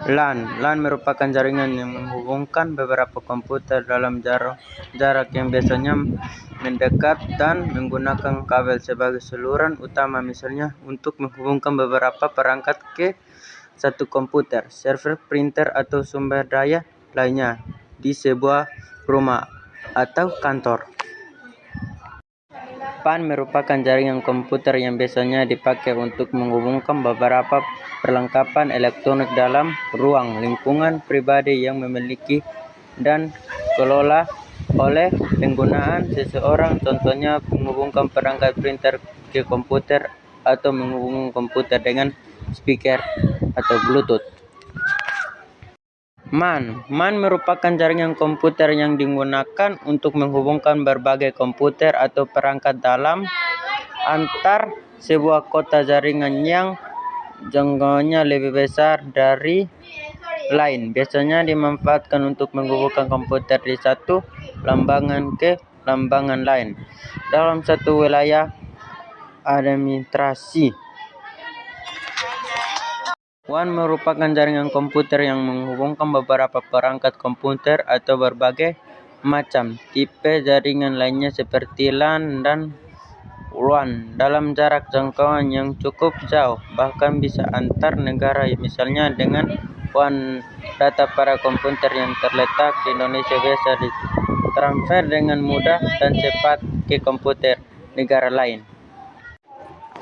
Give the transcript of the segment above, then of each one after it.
LAN merupakan jaringan yang menghubungkan beberapa komputer dalam jarak yang biasanya mendekat dan menggunakan kabel sebagai saluran utama, misalnya untuk menghubungkan beberapa perangkat ke satu komputer, server, printer, atau sumber daya lainnya di sebuah rumah atau kantor. PAN merupakan jaringan komputer yang biasanya dipakai untuk menghubungkan beberapa perlengkapan elektronik dalam ruang lingkungan pribadi yang memiliki dan kelola oleh penggunaan seseorang, contohnya menghubungkan perangkat printer ke komputer atau menghubungkan komputer dengan speaker atau Bluetooth. MAN merupakan jaringan komputer yang digunakan untuk menghubungkan berbagai komputer atau perangkat dalam antar sebuah kota. Jaringan yang jangkauannya lebih besar dari lain biasanya dimanfaatkan untuk menghubungkan komputer di satu lambangan ke lambangan lain dalam satu wilayah administrasi. WAN merupakan jaringan komputer yang menghubungkan beberapa perangkat komputer atau berbagai macam tipe jaringan lainnya seperti LAN dan WAN dalam jarak jangkauan yang cukup jauh, bahkan bisa antar negara. Misalnya dengan WAN, data pada komputer yang terletak di Indonesia bisa ditransfer dengan mudah dan cepat ke komputer negara lain.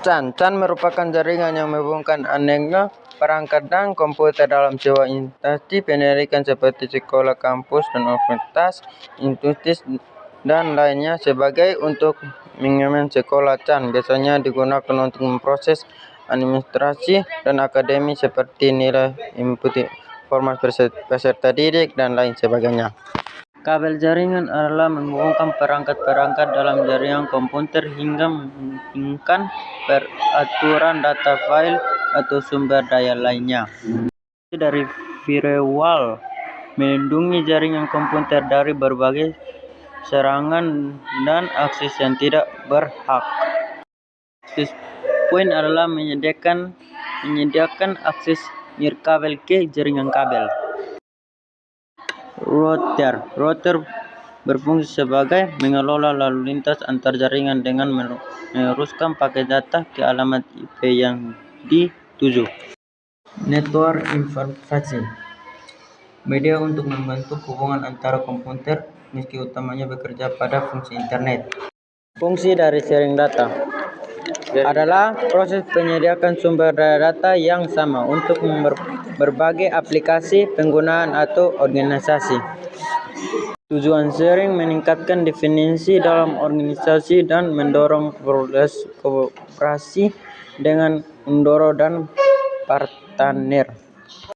CAN merupakan jaringan yang menghubungkan aneka perangkat dan komputer dalam sebuah instansi pendidikan seperti sekolah, kampus, dan universitas, institusi, dan lainnya. Sebagai untuk manajemen sekolah, CAN biasanya digunakan untuk memproses administrasi dan akademi seperti nilai, input, informasi peserta didik, dan lain sebagainya. Kabel jaringan adalah menghubungkan perangkat-perangkat dalam jaringan komputer hingga memungkinkan pengaturan data file atau sumber daya lainnya. Dari firewall melindungi jaringan komputer dari berbagai serangan dan akses yang tidak berhak. Access point adalah menyediakan akses nirkabel ke jaringan kabel. Router berfungsi sebagai mengelola lalu lintas antar jaringan dengan meneruskan paket data ke alamat IP yang dituju. Network interface media untuk membentuk hubungan antara komputer, meski utamanya bekerja pada fungsi internet. Fungsi dari sharing data adalah proses penyediaan sumber daya data yang sama untuk berbagai aplikasi, penggunaan, atau organisasi. Tujuan sharing meningkatkan definisi dalam organisasi dan mendorong kolaborasi dengan vendor dan partner.